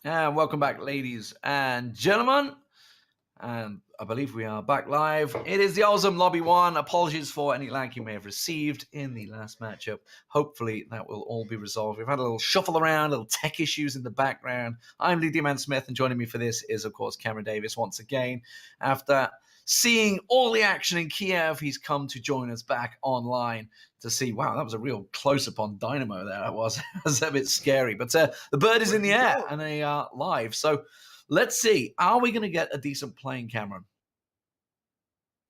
And welcome back, ladies and gentlemen. And I believe we are back live. It is the Auzom Lobby 1. Apologies for any lag you may have received in the last matchup. Hopefully that will all be resolved. We've had a little shuffle around, little tech issues in the background. I'm Lee D-Man Smith, and joining me for this is, of course, Cameron Davis once again. After seeing all the action in Kiev, he's come to join us back online to see, wow, that was a real close-up on Dynamo there. That was, it was a bit scary. But the bird is in the air, and they are live. So let's see. Are we going to get a decent playing, Cameron?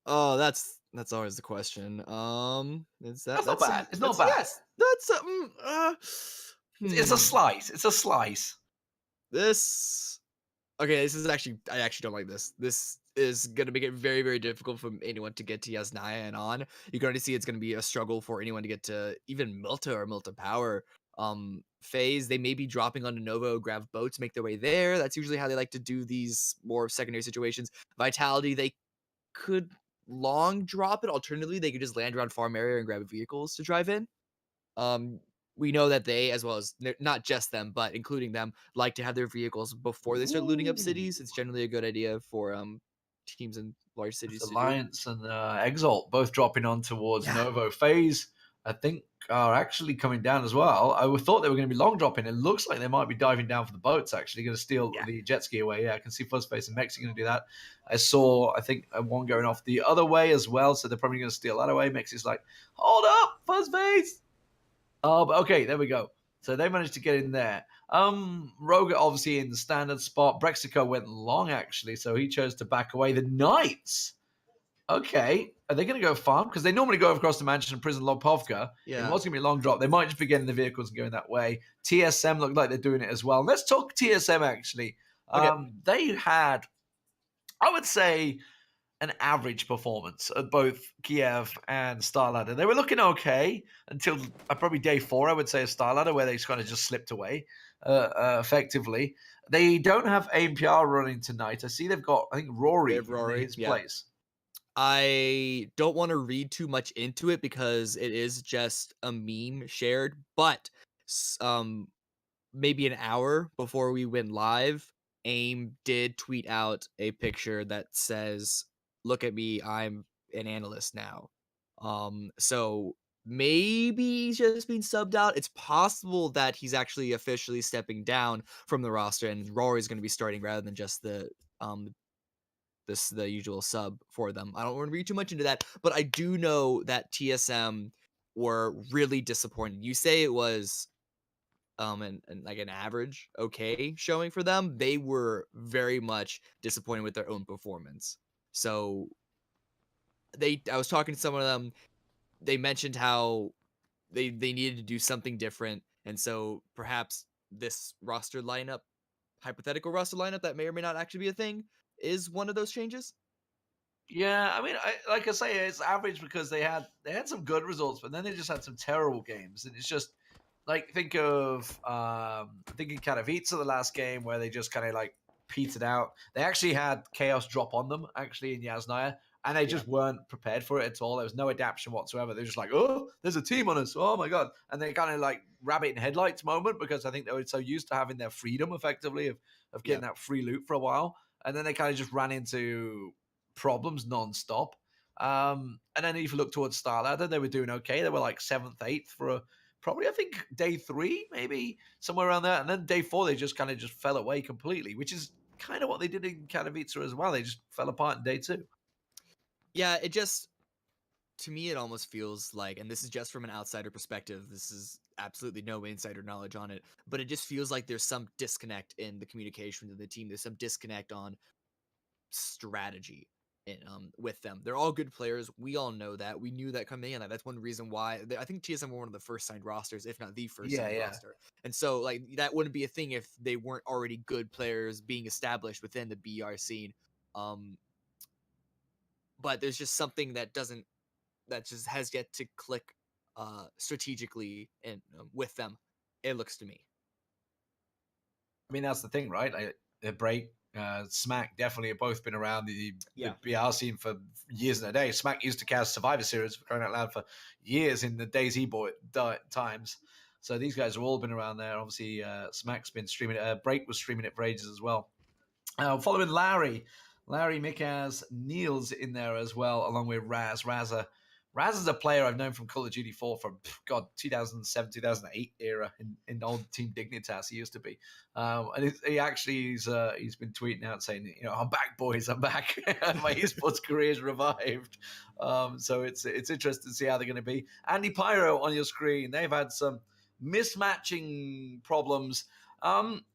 Oh, that's always the question. That's not bad. It's not bad. Yes, that's something. It's a slice. It's a slice. This. Okay, this is actually. I actually don't like this. This is gonna make it very, very difficult for anyone to get to Yasnaya and on. You can already see it's gonna be a struggle for anyone to get to even Milta or Milta Power. Phase. They may be dropping onto Novo, grab boats, make their way there. That's usually how they like to do these more secondary situations. Vitality, they could long drop it. Alternatively, they could just land around farm area and grab vehicles to drive in. We know that they, as well as not just them, but including them, like to have their vehicles before they start looting up cities. It's generally a good idea for teams in large cities to do. Alliance and Exalt both dropping on towards Novo. Phase, I think, are actually coming down as well. I thought they were going to be long dropping. It looks like they might be diving down for the boats, actually. Going to steal the jet ski away. Yeah, I can see Fuzzface and Mexi going to do that. I saw, I think, one going off the other way as well, so they're probably going to steal that away. Mexi's like, hold up, Fuzzface! But okay, there we go. So they managed to get in there. Roga obviously in the standard spot. Brexico went long, actually, so he chose to back away. The Knights, okay, are they going to go farm? Because they normally go across the mansion and prison Lopovka. Yeah. It was going to be a long drop. They might just be getting the vehicles and going that way. TSM look like they're doing it as well. Let's talk TSM, actually. Okay. They had, I would say, an average performance at both Kiev and Starladder. They were looking okay until probably day 4, I would say, of Starladder, where they kind of just slipped away effectively. They don't have APL running tonight. I see they've got, I think, Rory in his place. I don't want to read too much into it because it is just a meme shared, but maybe an hour before we went live, AIM did tweet out a picture that says, "Look at me, I'm an analyst now." So maybe he's just being subbed out. It's possible that he's actually officially stepping down from the roster and Rory's going to be starting rather than just the usual sub for them. I don't want to read too much into that, but I do know that TSM were really disappointed. You say it was and like an average okay showing for them. They were very much disappointed with their own performance. So I was talking to some of them. They mentioned how they needed to do something different, and so perhaps this roster lineup, hypothetical roster lineup that may or may not actually be a thing, is one of those changes. Yeah, I mean, like I say, it's average because they had some good results, but then they just had some terrible games, and it's just like think of Katowice the last game where they just kind of like petered out. They actually had chaos drop on them actually in Yasnaya, and they just weren't prepared for it at all. There was no adaptation whatsoever. They're just like, oh, there's a team on us. Oh my god! And they kind of like rabbit in headlights moment because I think they were so used to having their freedom effectively of getting that free loot for a while, and then they kind of just ran into problems non-stop. And then if you look towards Starladder, they were doing okay. They were like 7th, 8th for probably, I think, day 3, maybe somewhere around there. And then day 4, they just kind of just fell away completely, which is kind of what they did in Katowice as well. They just fell apart in day 2. Yeah, it just, to me, it almost feels like, and this is just from an outsider perspective, this is absolutely no insider knowledge on it, but it just feels like there's some disconnect in the communication within the team. There's some disconnect on strategy with them. They're all good players. We all know that. We knew that coming in. That's one reason why I think TSM were one of the first signed rosters, if not the first signed roster. And so like that wouldn't be a thing if they weren't already good players being established within the BR scene. But there's just something that just has yet to click strategically and with them. It looks to me. I mean, that's the thing, right? Break, Smack definitely have both been around the BR scene for years and a day. Smack used to cast Survivor Series for crying out loud for years in the days he bought times. So these guys have all been around there. Obviously, Smack's been streaming it. Break was streaming it for ages as well. Following Larry, Mikaz, Niels in there as well, along with Raz. Raz is a player I've known from Call of Duty 4 from, God, 2007, 2008 era in old Team Dignitas. He used to be. And he actually, he's been tweeting out saying, I'm back, boys, I'm back. My esports career's revived. So it's interesting to see how they're going to be. Andy Pyro on your screen. They've had some mismatching problems,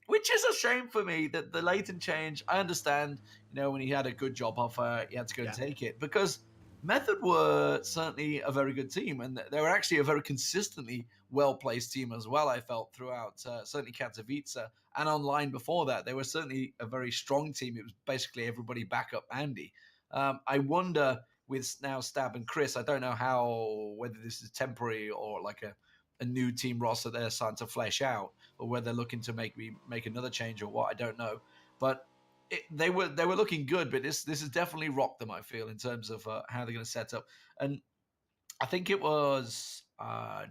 which is a shame for me that the Leighton change, I understand, when he had a good job offer, he had to go and take it, because Method were certainly a very good team, and they were actually a very consistently well-placed team as well, I felt, throughout certainly Katowice and online before that. They were certainly a very strong team. It was basically everybody back up Andy. I wonder, with now Stab and Chris, I don't know whether this is temporary or like a new team roster they're starting to flesh out, or whether they're looking to make another change or what, I don't know. But they were looking good, but this has definitely rocked them, I feel, in terms of how they're going to set up. And I think it was I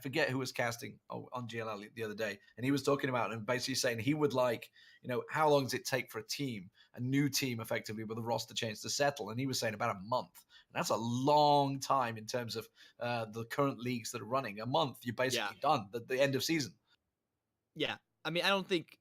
forget who was casting on GLL the other day, and he was talking about and basically saying he would like, how long does it take for a new team, effectively with a roster change to settle? And he was saying about a month. And that's a long time in terms of the current leagues that are running. A month, you're basically done. The end of season. Yeah, I mean, I don't think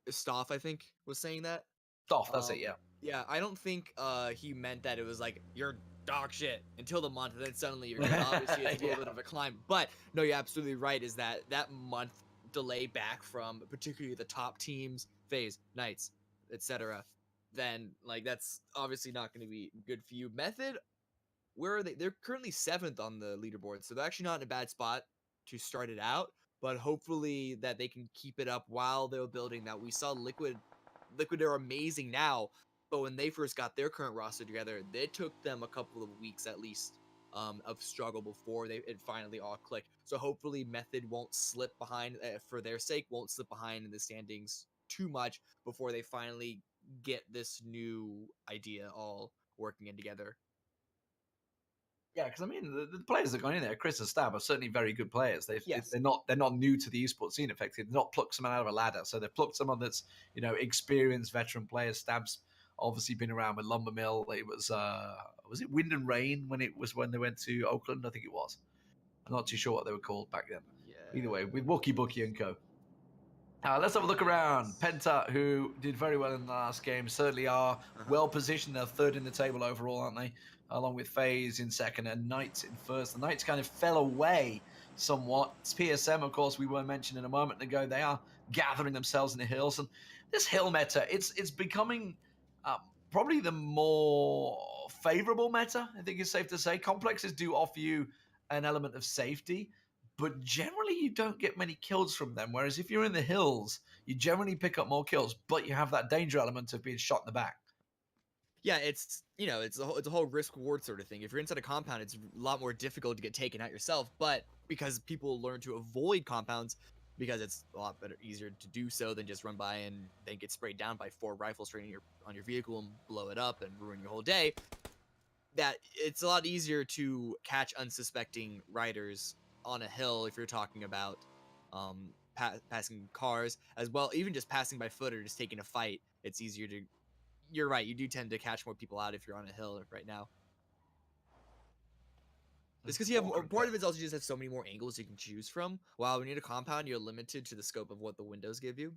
Stoff, I think, was saying that. Stoff, that's it, yeah. Yeah, I don't think he meant that it was like, you're dog shit until the month, and then suddenly you're good. Obviously, it's a little bit of a climb. But, no, you're absolutely right, is that month delay back from particularly the top teams, FaZe, Knights, etc., then, like, that's obviously not going to be good for you. Method, where are they? They're currently 7th on the leaderboard, so they're actually not in a bad spot to start it out, but hopefully that they can keep it up while they're building that. We saw Liquid are amazing now, but when they first got their current roster together, it took them a couple of weeks at least of struggle before it finally all clicked. So hopefully Method won't slip behind, for their sake, won't slip behind in the standings too much before they finally get this new idea all working in together. Yeah, because I mean, the players that are going in there, Chris and Stab, are certainly very good players. They're not new to the esports scene. Effectively, they're not plucked someone out of a ladder. So they've plucked someone that's experienced veteran players. Stab's obviously been around with Lumbermill. It was it Wind and Rain when they went to Oakland? I think it was. I'm not too sure what they were called back then. Yeah. Either way, with Wookie Bookie and co. Let's have a look around. Penta, who did very well in the last game, certainly are well positioned. They're third in the table overall, aren't they? Along with FaZe in second and Knights in first. The Knights kind of fell away somewhat. It's PSM, of course, we were mentioning a moment ago. They are gathering themselves in the hills. And this hill meta, it's becoming probably the more favorable meta, I think it's safe to say. Complexes do offer you an element of safety, but generally you don't get many kills from them. Whereas if you're in the hills, you generally pick up more kills, but you have that danger element of being shot in the back. Yeah, it's a whole risk reward sort of thing. If you're inside a compound, it's a lot more difficult to get taken out yourself, but because people learn to avoid compounds, because it's a lot easier to do so than just run by and then get sprayed down by 4 rifles straight on your vehicle and blow it up and ruin your whole day, that it's a lot easier to catch unsuspecting riders on a hill if you're talking about passing cars as well, even just passing by foot or just taking a fight. It's easier to. You're right. You do tend to catch more people out if you're on a hill right now. It's because you have part of it is also you just have so many more angles you can choose from. While when you're in a compound, you're limited to the scope of what the windows give you.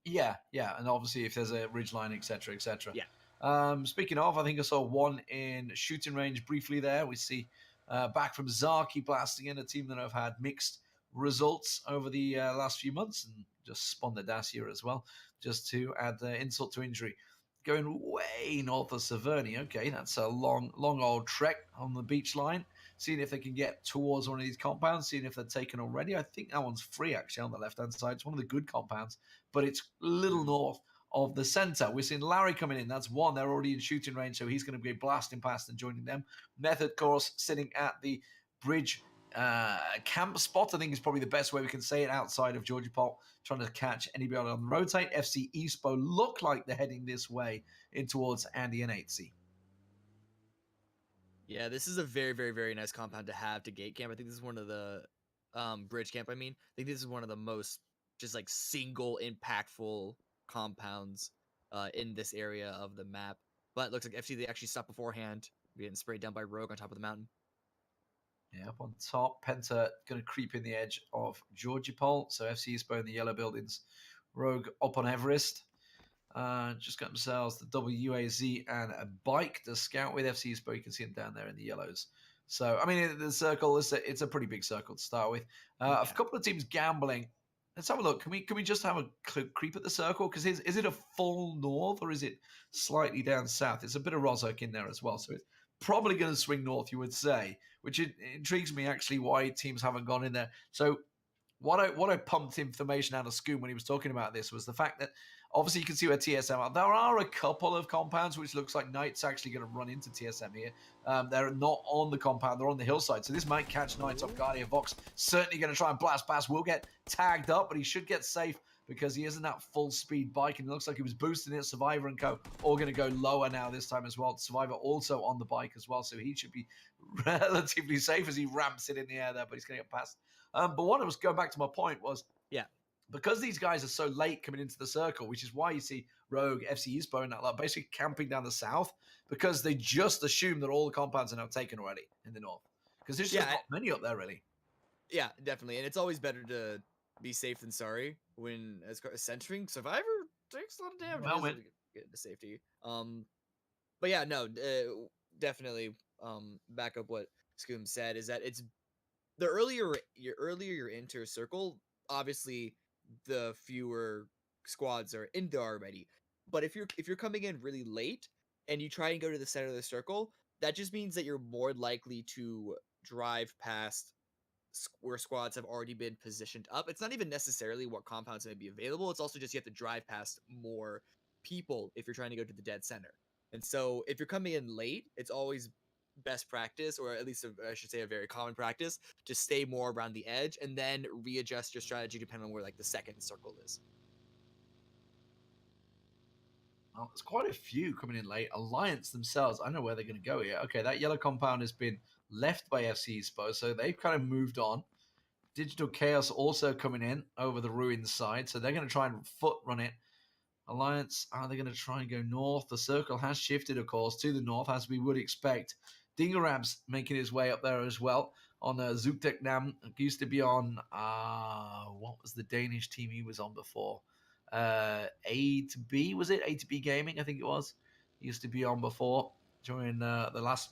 Yeah, and obviously if there's a ridgeline, etc., etc. Yeah. Speaking of, I think I saw one in shooting range briefly there. We see back from Zaki blasting in, a team that have had mixed results over the last few months, and just spawned the Dacia as well, just to add insult to injury. Going way north of Severny. Okay, that's a long old trek on the beach line. Seeing if they can get towards one of these compounds, seeing if they're taken already. I think that one's free, actually, on the left-hand side. It's one of the good compounds, but it's a little north of the center. We're seeing Larry coming in. That's one. They're already in shooting range, so he's going to be blasting past and joining them. Method, of course, sitting at the bridge camp spot, I think is probably the best way we can say it, outside of Georgia Pop, trying to catch anybody on the rotate. FC Eastbo look like they're heading this way in towards Andy and 8C. Yeah, this is a very, very, very nice compound to have to gate camp. I think this is one of the bridge camp. I mean, I think this is one of the most just like single impactful compounds in this area of the map. But it looks like FC they actually stopped beforehand, getting sprayed down by Rogue on top of the mountain. Yeah, up on top, Penta going to creep in the edge of Georgipol. So FC is in the yellow buildings. Rogue up on Everest. Just got themselves the WAZ and a bike to scout with FC Spo. You can see them down there in the yellows. So, I mean, the circle, it's a pretty big circle to start with. A couple of teams gambling. Let's have a look. Can we just have a creep at the circle? Because is it a full north or is it slightly down south? It's a bit of Rozhok in there as well. So it's probably going to swing north, you would say, which intrigues me actually why teams haven't gone in there. So what I pumped information out of Scoom when he was talking about this was the fact that obviously you can see where TSM are. There are a couple of compounds which looks like Knight's actually going to run into TSM here. They're not on the compound, they're on the hillside. So this might catch Knights off guard here. Vox certainly going to try and blast past. Will get tagged up, but he should get safe because he isn't that full speed bike, and it looks like he was boosting it. Survivor and Co. all going to go lower now this time as well. Survivor also on the bike as well, so he should be relatively safe as he ramps it in the air there, but he's going to get past. But what I was going back to my point was, because these guys are so late coming into the circle, which is why you see Rogue, FC Ispo, and that lot basically camping down the south, because they just assume that all the compounds are now taken already in the north. Because there's just not many up there, really. Yeah, definitely. And it's always better to be safe than sorry when as centering. Survivor takes a lot of damage to get into safety. But yeah, no, definitely back up what Scoom said is that it's the earlier you're into a circle, obviously the fewer squads are in there already. But if you're coming in really late and you try and go to the center of the circle, that just means that you're more likely to drive past where squads have already been positioned up. It's not even necessarily what compounds may be available. It's also just you have to drive past more people if you're trying to go to the dead center. And so if you're coming in late, it's always best practice, or at least I should say a very common practice, to stay more around the edge and then readjust your strategy depending on where like the second circle is. Well, there's quite a few coming in late. Alliance themselves, I know where they're going to go here. Okay, that yellow compound has been left by FC Spo, so they've kind of moved on. Digital Chaos also coming in over the ruins side, so they're going to try and foot run it. Alliance, are they going to try and go north? The circle has shifted, of course, to the north, as we would expect. Dingerab's making his way up there as well on Zuktek Nam. Used to be on, what was the Danish team he was on before? A to B, was it? A to B Gaming, I think it was. He used to be on before during the last,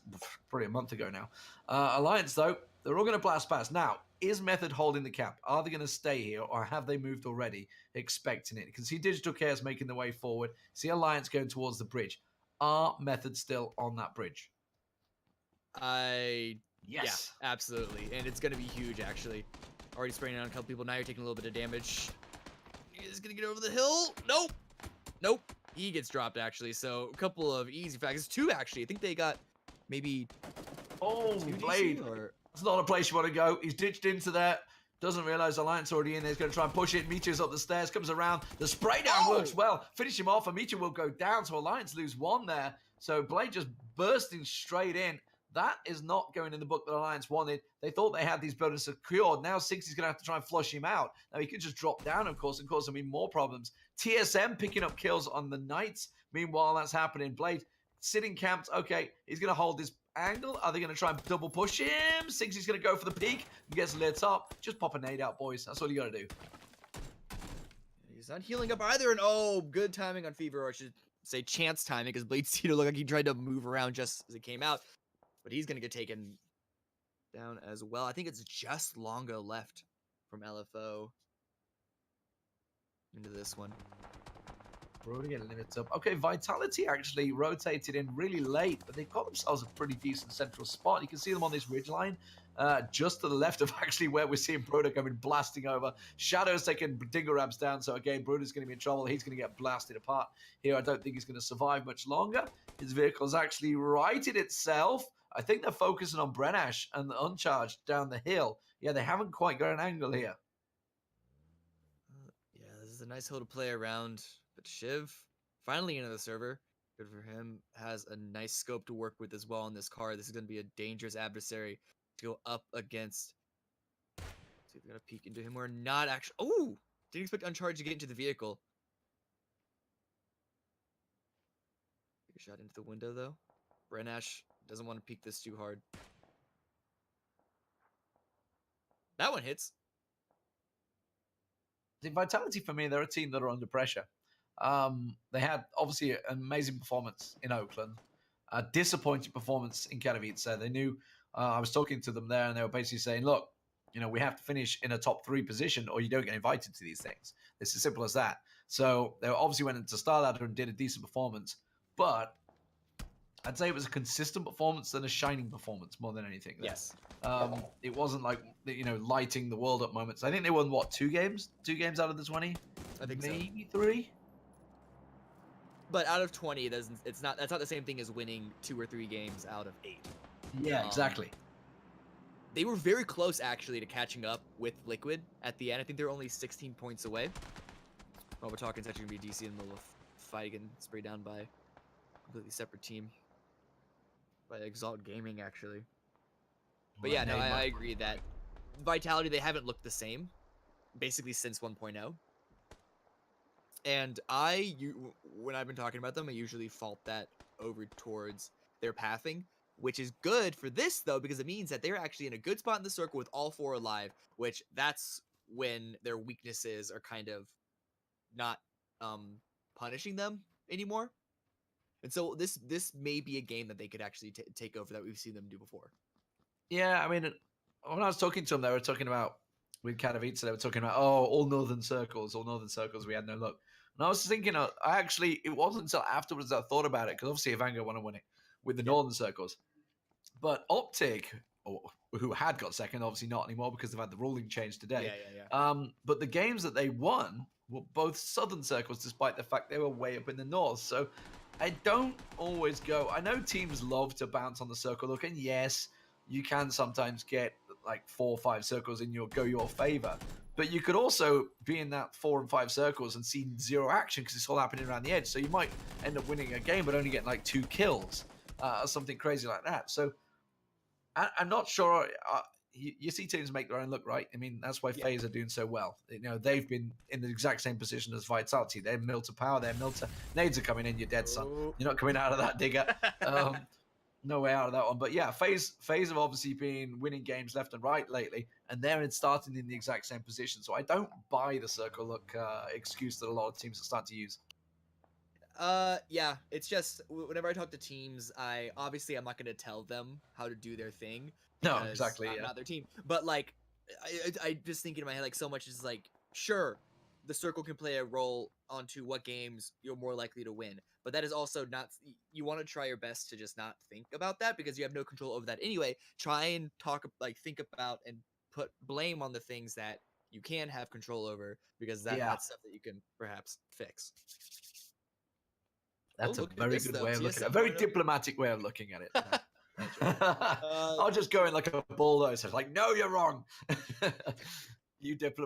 probably a month ago now. Alliance, though, they're all going to blast past. Now, is Method holding the cap? Are they going to stay here, or have they moved already, expecting it? You can see Digital Chaos making the way forward. See Alliance going towards the bridge. Are Method still on that bridge? Yeah, absolutely. And it's going to be huge, actually. Already spraying on a couple people. Now you're taking a little bit of damage. He's going to get over the hill. Nope. He gets dropped, actually. So a couple of easy factors. Two, actually. I think they got maybe... Oh, Blade. It's not a place you want to go. He's ditched into there. Doesn't realize Alliance already in there. He's going to try and push it. Meteor's up the stairs. Comes around. The spray down works well. Finish him off. And Meteor will go down. So Alliance lose one there. So Blade just bursting straight in. That is not going in the book that Alliance wanted. They thought they had these buildings secured. Now Sixty's going to have to try and flush him out. Now he could just drop down, of course, and cause them even more problems. TSM picking up kills on the Knights. Meanwhile, that's happening. Blade sitting camped. Okay, he's going to hold this angle. Are they going to try and double push him? Sixty's going to go for the peak and gets lit up. Just pop a nade out, boys. That's all you got to do. He's not healing up either. And good timing on Fever, or I should say chance timing, because Blade Cedar looked like he tried to move around just as it came out. But he's going to get taken down as well. I think it's just Longo left from LFO into this one. Brody getting limits up. Okay, Vitality actually rotated in really late, but they've got themselves a pretty decent central spot. You can see them on this ridge line, just to the left of actually where we're seeing Broda coming blasting over. Shadow's taking Dingerabs down, so again, Broda's going to be in trouble. He's going to get blasted apart here. I don't think he's going to survive much longer. His vehicle's actually righted itself. I think they're focusing on Brenash and the Uncharged down the hill. Yeah, they haven't quite got an angle here. Yeah, this is a nice hill to play around. But Shiv finally into the server. Good for him. Has a nice scope to work with as well on this card. This is going to be a dangerous adversary to go up against. See if they're going to peek into him or not. Actually, oh, didn't expect Uncharged to get into the vehicle. Take a shot into the window though. Brenash doesn't want to peek this too hard. That one hits. The Vitality, for me, they're a team that are under pressure. They had obviously an amazing performance in Oakland, a disappointing performance in Katowice. They knew I was talking to them there, and they were basically saying, "Look, we have to finish in a top 3 position, or you don't get invited to these things. It's as simple as that." So they obviously went into Starladder and did a decent performance, but I'd say it was a consistent performance and a shining performance more than anything. There. Yes. It wasn't like lighting the world up moments. I think they won what 2 games? 2 games out of the 20? I think maybe so. 3. But out of 20, that's not the same thing as winning 2 or 3 games out of 8. Yeah, exactly. They were very close actually to catching up with Liquid at the end. I think they're only 16 points away. While we're talking, it's actually gonna be DC in the middle of fight and sprayed down by a completely separate team. By Exalt Gaming, actually. But yeah, no, I agree that Vitality, they haven't looked the same, basically since 1.0. And when I've been talking about them, I usually fault that over towards their pathing, which is good for this, though, because it means that they're actually in a good spot in the circle with all 4 alive, which that's when their weaknesses are kind of not punishing them anymore. And so this may be a game that they could actually take over that we've seen them do before. Yeah, I mean, when I was talking to them, they were talking about, with Katowice, they were talking about, all northern circles, we had no luck. And I was thinking, it wasn't until afterwards that I thought about it, because obviously Evango want to win it with the northern circles. But Optic, who had got second, obviously not anymore because they've had the ruling change today. Yeah. But the games that they won were both southern circles, despite the fact they were way up in the north. So I don't always go. I know teams love to bounce on the circle look, and yes, you can sometimes get like 4 or 5 circles in your favor. But you could also be in that 4 and 5 circles and see 0 action because it's all happening around the edge. So you might end up winning a game, but only getting like 2 kills or something crazy like that. So I'm not sure. You see teams make their own look, right? I mean, that's why FaZe are doing so well. They've been in the exact same position as Vitality. They're mill to power. They're mill to nades are coming in. You're dead, son. You're not coming out of that, digger. No way out of that one. But yeah, FaZe have obviously been winning games left and right lately, and they're starting in the exact same position. So I don't buy the circle look excuse that a lot of teams are starting to use. Yeah, it's just whenever I talk to teams, I'm not going to tell them how to do their thing. No, exactly. I'm not their team. But like, I just think in my head, like, so much is like, sure, the circle can play a role onto what games you're more likely to win, but that is also not. You want to try your best to just not think about that because you have no control over that anyway. Try and think about and put blame on the things that you can have control over because that's stuff that you can perhaps fix. That's a very good way of looking at it. A very diplomatic way of looking at it. I'll just go in like a bulldozer. Like, no, you're wrong.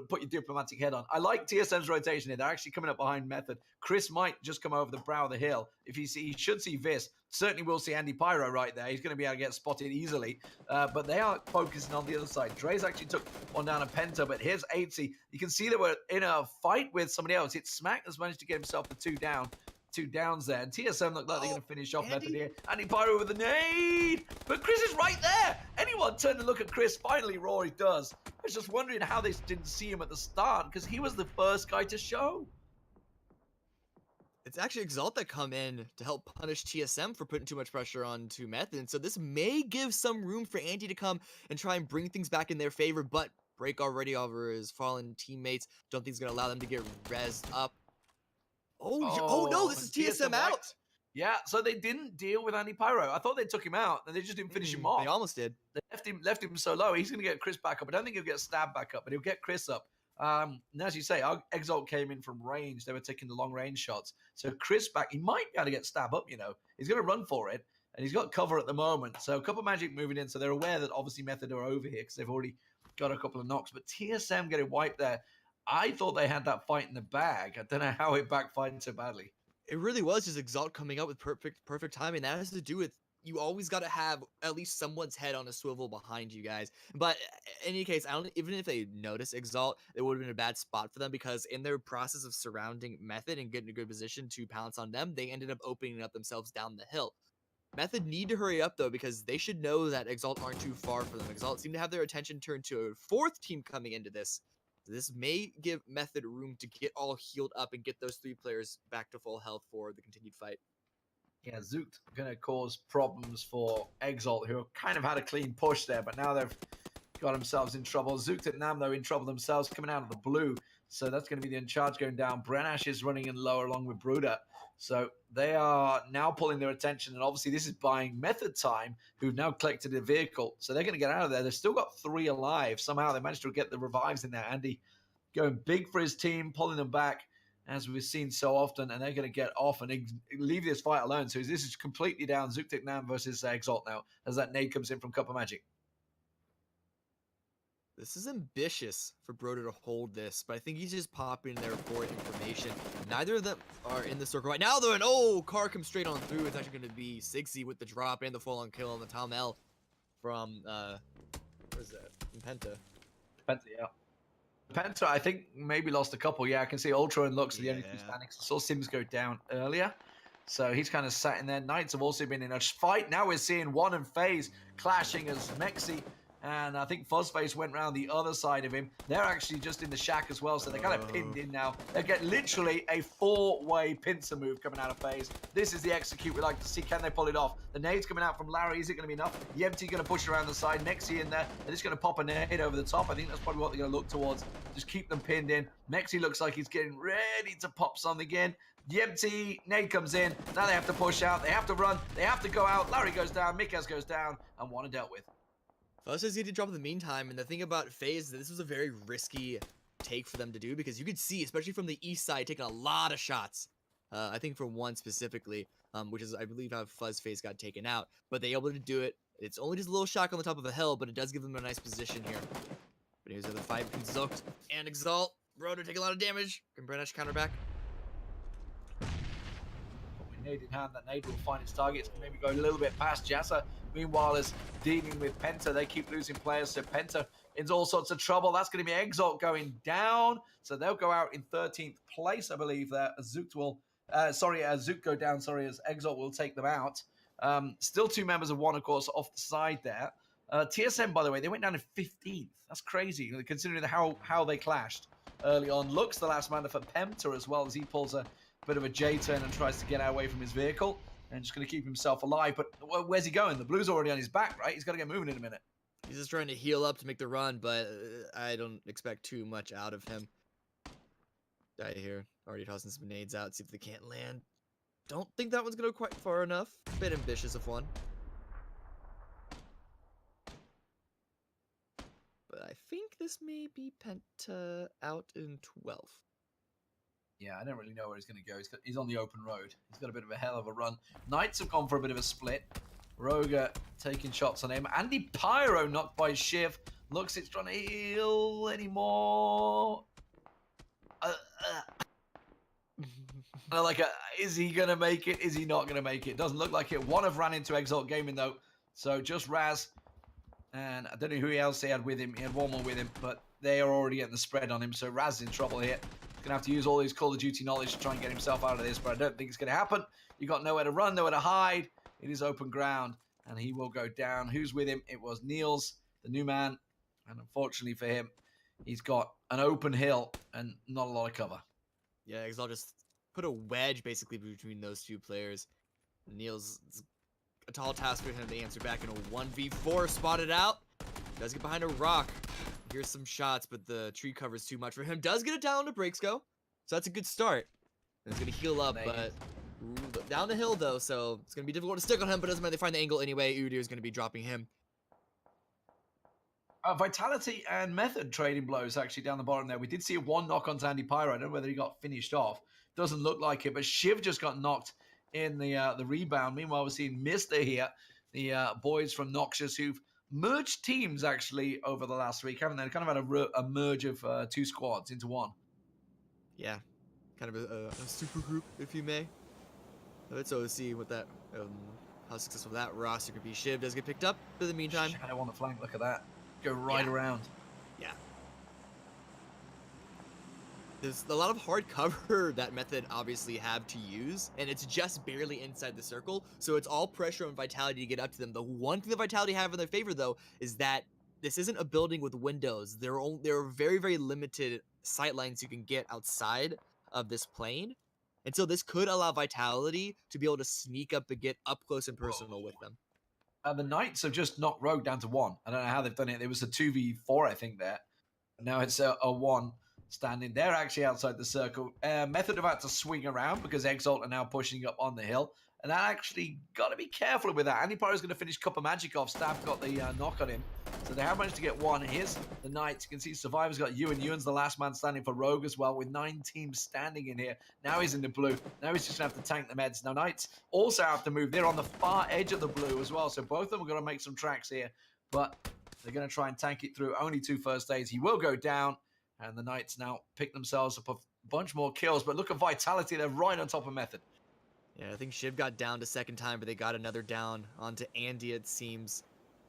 Put your diplomatic head on. I like TSM's rotation here. They're actually coming up behind Method. Chris might just come over the brow of the hill. He should see Vis. Certainly will see Andy Pyro right there. He's going to be able to get spotted easily. But they are focusing on the other side. Dre's actually took one down a Penta, but here's 80. You can see they were in a fight with somebody else. It's Smack that's managed to get himself the 2 downs there. And TSM look like they're going to finish off Method here. Andy Pyro with the nade. But Chris is right there. Anyone turn to look at Chris? Finally, Rory does. I was just wondering how they didn't see him at the start because he was the first guy to show. It's actually Exalt that come in to help punish TSM for putting too much pressure onto Method. And so this may give some room for Andy to come and try and bring things back in their favor. But break already over his fallen teammates. Don't think he's going to allow them to get rezzed up. Oh no, this is TSM out. Yeah, so they didn't deal with Andy Pyro. I thought they took him out, and they just didn't finish him off. They almost did. They left him so low. He's going to get Chris back up. I don't think he'll get stabbed back up, but he'll get Chris up. And as you say, Exalt came in from range. They were taking the long range shots. So Chris back, he might be able to get stabbed up, He's going to run for it, and he's got cover at the moment. So a couple of Magic moving in, so they're aware that obviously Method are over here because they've already got a couple of knocks. But TSM getting wiped there. I thought they had that fight in the bag. I don't know how it backfired so badly. It really was just Exalt coming out with perfect timing. That has to do with you always got to have at least someone's head on a swivel behind you guys. But in any case, I don't even if they notice Exalt, it would have been a bad spot for them because in their process of surrounding Method and getting a good position to pounce on them, they ended up opening up themselves down the hill. Method need to hurry up though because they should know that Exalt aren't too far for them. Exalt seem to have their attention turned to a fourth team coming into this. This may give Method room to get all healed up and get those 3 players back to full health for the continued fight. Yeah, Zoot going to cause problems for Exalt, who kind of had a clean push there, but now they've got themselves in trouble. Zoot and Nam, though, in trouble themselves, coming out of the blue. So that's going to be the Uncharged going down. Brenash is running in low along with Bruder. So they are now pulling their attention, and obviously this is buying Method time, who've now collected a vehicle. So they're going to get out of there. They've still got 3 alive. Somehow they managed to get the revives in there. Andy going big for his team, pulling them back, as we've seen so often, and they're going to get off and leave this fight alone. So this is completely down Zuktik Nam versus Exalt now, as that nade comes in from Cup of Magic. This is ambitious for Broder to hold this, but I think he's just popping there for information. Neither of them are in the circle right now, though. An car comes straight on through. It's actually going to be Sigsy with the drop and the full-on kill on the Tom L from, what is that? Penta. Penta, yeah. Penta, I think, maybe lost a couple. Yeah, I can see Ultra and Lux are the only 2 standing. I saw Sims go down earlier. So he's kind of sat in there. Knights have also been in a fight. Now we're seeing One and FaZe clashing as Mexi and I think Fuzzface went around the other side of him. They're actually just in the shack as well, so they're kind of pinned in now. They get literally a 4-way pincer move coming out of FaZe. This is the execute we like to see. Can they pull it off? The nade's coming out from Larry. Is it going to be enough? Yempty going to push around the side. Mexi in there. They're just going to pop a nade over the top. I think that's probably what they're going to look towards. Just keep them pinned in. Mexi looks like he's getting ready to pop something again. Yempty, nade comes in. Now they have to push out. They have to run. They have to go out. Larry goes down. Mikaz goes down. And one are dealt with. Fuzz says he did drop in the meantime, and the thing about FaZe is that this was a very risky take for them to do because you could see, especially from the east side, taking a lot of shots. I think for one specifically, which is, I believe, how Fuzz FaZe got taken out. But they able to do it. It's only just a little shock on the top of a hill, but it does give them a nice position here. But here's the other fight between Zooked and Exalt. Broder take a lot of damage. Can Brenash counter back? Nade in hand, that nade will find its targets, maybe go a little bit past Jassa. Meanwhile, is dealing with Penta. They keep losing players, so Penta in all sorts of trouble. That's going to be Exalt going down, so they'll go out in 13th place, I believe. There, Zook will, Zook go down. Sorry, as Exalt will take them out. Still 2 members of One, of course, off the side there. TSM, by the way, they went down to 15th. That's crazy, considering how they clashed early on. Looks the last man for Penta as well, as he pulls a bit of a J-turn and tries to get away from his vehicle and just going to keep himself alive. But where's he going? The blue's already on his back, right? He's got to get moving in a minute. He's just trying to heal up to make the run, but I don't expect too much out of him. Die here. Already tossing some nades out, see if they can't land. Don't think that one's going to go quite far enough. Bit ambitious of one. But I think this may be Penta out in 12th. Yeah, I don't really know where he's going to go. He's on the open road. He's got a bit of a hell of a run. Knights have gone for a bit of a split. Roga taking shots on him. Andy Pyro knocked by Shiv. Looks it's trying to heal anymore. Is he going to make it? Is he not going to make it? Doesn't look like it. One have ran into Exalt Gaming, though. So just Raz. And I don't know who else he had with him. He had one more with him, but they are already getting the spread on him. So Raz is in trouble here. Going to have to use all his Call of Duty knowledge to try and get himself out of this, but I don't think it's going to happen. You got nowhere to run, nowhere to hide. It is open ground, and he will go down. Who's with him? It was Niels, the new man, and unfortunately for him, he's got an open hill and not a lot of cover. Yeah, Exalt just put a wedge basically between those 2 players. Niels, a tall task for him to answer back in a 1v4, spotted out. Does get behind a rock. Here's some shots, but the tree covers too much for him. Does get it down to breaks go. So that's a good start. And it's going to heal up, but down the hill, though, so it's going to be difficult to stick on him, but doesn't matter. They find the angle anyway. Udyr is going to be dropping him. Vitality and Method trading blows actually down the bottom there. We did see a 1 knock on Andy Pyro. I don't know whether he got finished off. Doesn't look like it, but Shiv just got knocked in the rebound. Meanwhile, we're seeing Mister here, the boys from Noxious, who've merged teams actually over the last week, haven't they? Kind of had a merge of 2 squads into one. Yeah, kind of a super group, if you may. Let's see what that, how successful that roster could be. Shiv does get picked up in the meantime. Shadow on the flank. Look at that. Go right Yeah. around. Yeah. There's a lot of hard cover that Method obviously have to use, and it's just barely inside the circle, so it's all pressure on Vitality to get up to them. The one thing that Vitality have in their favor, though, is that this isn't a building with windows. There are very, very limited sight lines you can get outside of this plane, and so this could allow Vitality to be able to sneak up and get up close and personal with them. The Knights have just knocked Rogue down to 1. I don't know how they've done it. It was a 2v4, I think, there. Now it's a 1 standing. They're actually outside the circle. Method have had to swing around because Exalt are now pushing up on the hill. And that actually got to be careful with that. Antipyro's going to finish Cup of Magic off. Stab got the knock on him. So they have managed to get 1. Here's the Knights. You can see Survivor's got Ewan. Ewan's the last man standing for Rogue as well, with 9 teams standing in here. Now he's in the blue. Now he's just going to have to tank the meds. Now Knights also have to move. They're on the far edge of the blue as well. So both of them are going to make some tracks here. But they're going to try and tank it through. Only 2 first aids. He will go down. And the Knights now pick themselves up a bunch more kills. But look at Vitality. They're right on top of Method. Yeah, I think Shiv got down to second time, but they got another down onto Andy, it seems,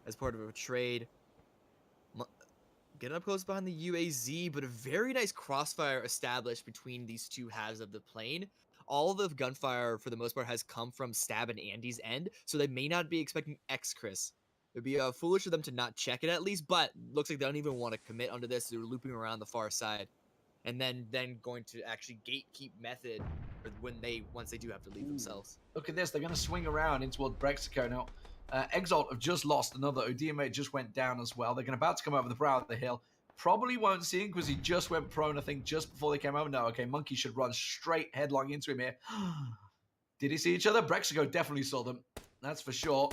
as part of a trade. Getting up close behind the UAZ, but a very nice crossfire established between these two halves of the plane. All the gunfire, for the most part, has come from Stab and Andy's end, so they may not be expecting X-Chris. It would be foolish of them to not check it at least, but looks like they don't even want to commit onto this. They're looping around the far side. And then going to actually gatekeep Method once they do have to leave themselves. Look at this. They're going to swing around in toward Brexico now. Exalt have just lost another. Odima just went down as well. They're about to come over the brow of the hill. Probably won't see him because he just went prone, I think, just before they came over. No, okay, Monkey should run straight headlong into him here. Did he see each other? Brexico definitely saw them. That's for sure.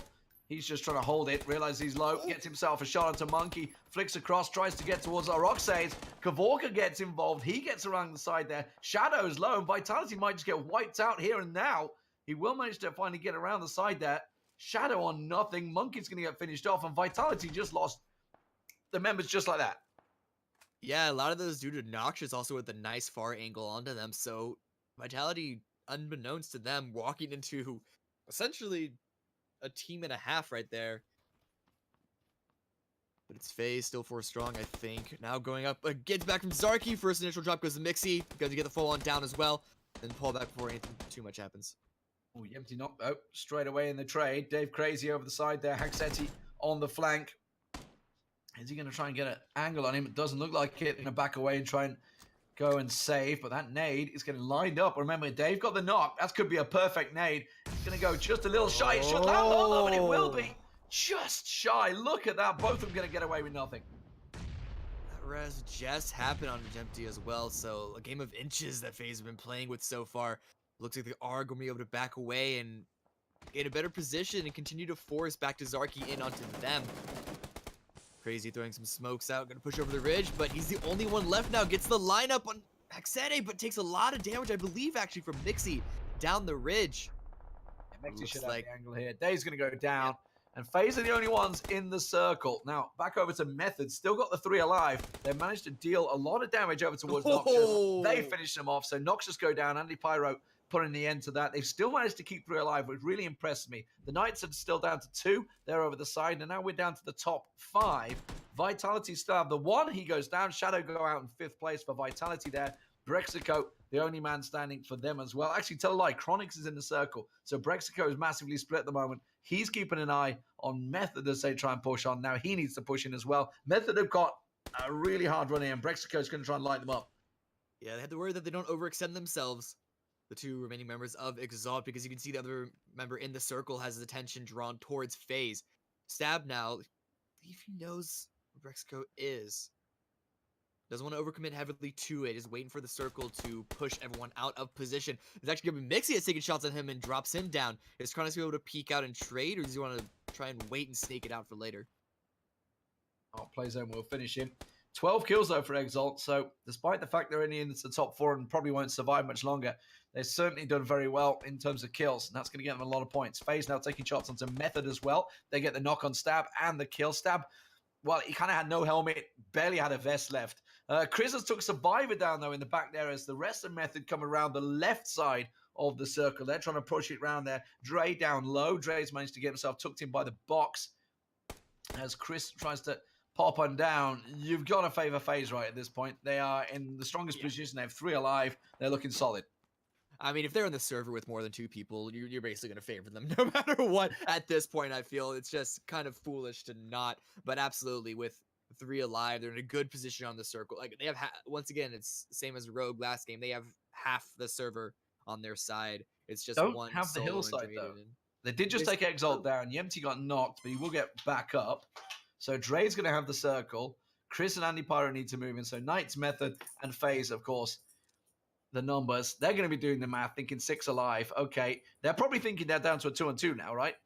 He's just trying to hold it, realizes he's low, gets himself a shot onto Monkey, flicks across, tries to get towards Oroxades. Kavorka gets involved. He gets around the side there. Shadow's low, and Vitality might just get wiped out here and now. He will manage to finally get around the side there. Shadow on nothing. Monkey's going to get finished off, and Vitality just lost the members just like that. Yeah, a lot of those due to Noxious also with a nice far angle onto them, so Vitality, unbeknownst to them, walking into essentially a team and a half right there. But it's FaZe still 4 strong, I think. Now going up, gets back from Zarky. First initial drop goes to Mixie. Going to get the full on down as well. Then pull back before anything too much happens. Oh, empty knock. Oh, straight away in the trade. Dave Crazy over the side there. Haxetti on the flank. Is he going to try and get an angle on him? It doesn't look like it. Going to back away and try and go and save. But that nade is getting lined up. Remember, Dave got the knock. That could be a perfect nade. He's going to go just a little shy. It should land on them, and it will be just shy. Look at that. Both of them going to get away with nothing. That res just happened on Empty as well. So a game of inches that FaZe have been playing with so far. Looks like they are going to be able to back away and get a better position and continue to force back to Zarky in onto them. Crazy throwing some smokes out, gonna push over the ridge, but he's the only one left now. Gets the lineup on Haxete, but takes a lot of damage, I believe, actually, from Mixie down the ridge. Yeah, Mixie should have the angle here. Dave's gonna go down, and FaZe are the only ones in the circle. Now, back over to Method, still got the 3 alive. They managed to deal a lot of damage over towards Noxious. They finish them off, so Noxious go down, Andy Pyro putting the end to that. They've still managed to keep 3 alive, which really impressed me. The Knights are still down to 2. They're over the side, and now we're down to the top 5. Vitality still have the 1. He goes down. Shadow go out in 5th place for Vitality there. Brexico, the only man standing for them as well. Actually, tell a lie, Chronix is in the circle. So Brexico is massively split at the moment. He's keeping an eye on Method as they try and push on. Now he needs to push in as well. Method have got a really hard run here, and Brexico is going to try and light them up. Yeah, they have to worry that they don't overextend themselves. The 2 remaining members of Exalt, because you can see the other member in the circle has his attention drawn towards FaZe. Stab now, I believe he knows where Brexico is. Doesn't want to overcommit heavily to it, is waiting for the circle to push everyone out of position. It's actually going to be Mixie that's taking shots at him and drops him down. Is Chronix be able to peek out and trade, or does he want to try and wait and snake it out for later? Oh, Playzone will finish him. 12 kills, though, for Exalt. So, despite the fact they're only in the top 4 and probably won't survive much longer, they've certainly done very well in terms of kills, and that's going to get them a lot of points. FaZe now taking shots onto Method as well. They get the knock on Stab and the kill. Stab, well, he kind of had no helmet, barely had a vest left. Chris has took Survivor down, though, in the back there as the rest of Method come around the left side of the circle. They're trying to push it around there. Dre down low. Dre's managed to get himself tucked in by the box as Chris tries to pop on down. You've got to favor FaZe right at this point. They are in the strongest position. They have 3 alive. They're looking solid. I mean, if they're on the server with more than 2 people, you're basically going to favor them no matter what. At this point, I feel it's just kind of foolish to not. But absolutely, with 3 alive, they're in a good position on the circle. Like they have, once again, it's same as Rogue last game. They have half the server on their side. It's just Don't one have the solo hillside though. and They did just take Exalt down. Yempty got knocked, but he will get back up. So Dre's going to have the circle. Chris and Andy Pyro need to move in. So Knight's Method and FaZe, of course, the numbers. They're going to be doing the math, thinking 6 alive. Okay. They're probably thinking they're down to a 2-on-2 now, right?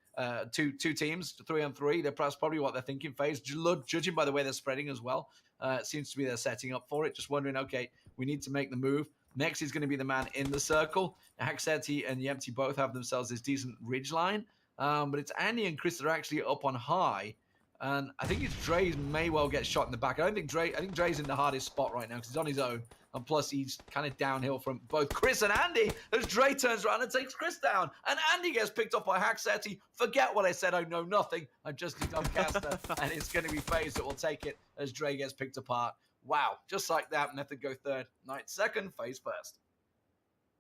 Two teams, 3-on-3. That's probably what they're thinking. FaZe, judging by the way they're spreading as well, it seems to be they're setting up for it. Just wondering, okay, we need to make the move. Next is going to be the man in the circle. Haxeti and Yempty both have themselves this decent ridge line. But it's Andy and Chris that are actually up on high. And I think it's Dre may well get shot in the back. I think Dre's in the hardest spot right now because he's on his own. And plus, he's kind of downhill from both Chris and Andy as Dre turns around and takes Chris down. And Andy gets picked up by Haxeti. Forget what I said. I know nothing. I'm just a dumb caster. And it's going to be FaZe that will take it as Dre gets picked apart. Wow. Just like that, Method go third. Knight second, FaZe first.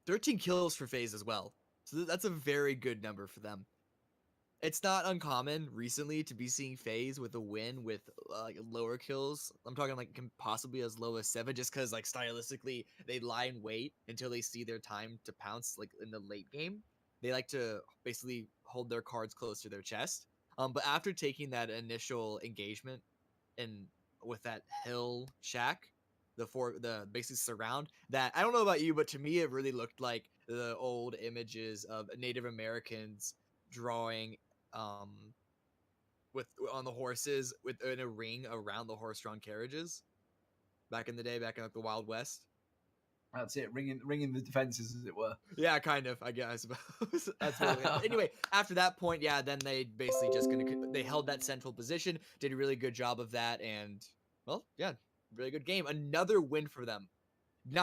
13 kills for FaZe as well. So that's a very good number for them. It's not uncommon recently to be seeing FaZe with a win with lower kills. I'm talking like possibly as low as 7, just because like stylistically they lie in wait until they see their time to pounce like in the late game. They like to basically hold their cards close to their chest. But after taking that initial engagement and with that hill shack, the basic surround, that I don't know about you, but to me it really looked like the old images of Native Americans drawing with on the horses in a ring around the horse-drawn carriages back in the day, back in like the Wild West. That's it, ringing the defenses, as it were. Yeah, kind of. I suppose that's really anyway. After that point, yeah, then they basically just they held that central position, did a really good job of that, and well, yeah, really good game. Another win for them.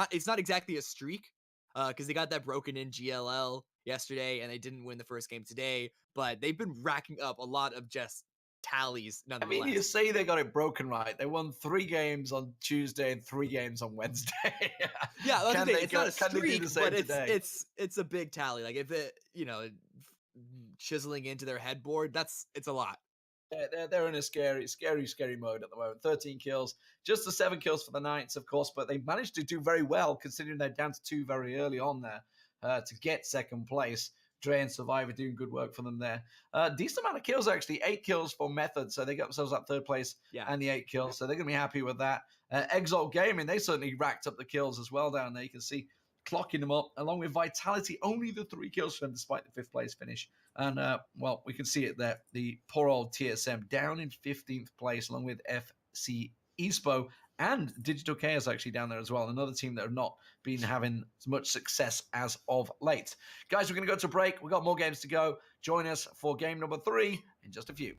It's not exactly a streak, because they got that broken in GLL yesterday, and they didn't win the first game today, but they've been racking up a lot of just tallies nonetheless. I mean, you say they got it broken right. They won 3 games on Tuesday and 3 games on Wednesday. Yeah, it's not a streak, but it's a big tally. Like if it, chiseling into their headboard, it's a lot. They're in a scary mode at the moment. 13 kills, just the 7 kills for the Knights, of course, but they managed to do very well considering they're down to 2 very early on there to get second place. Dre and Survivor doing good work for them there. Decent amount of kills, actually. 8 kills for Method, so they got themselves up 3rd place and the 8 kills, so they're going to be happy with that. Exalt Gaming, they certainly racked up the kills as well down there. You can see clocking them up, along with Vitality, only the 3 kills for them despite the 5th place finish. And, well, we can see it there. The poor old TSM down in 15th place, along with FC Espo and Digital Chaos actually down there as well. Another team that have not been having as much success as of late. Guys, we're going to go to break. We've got more games to go. Join us for game number 3 in just a few.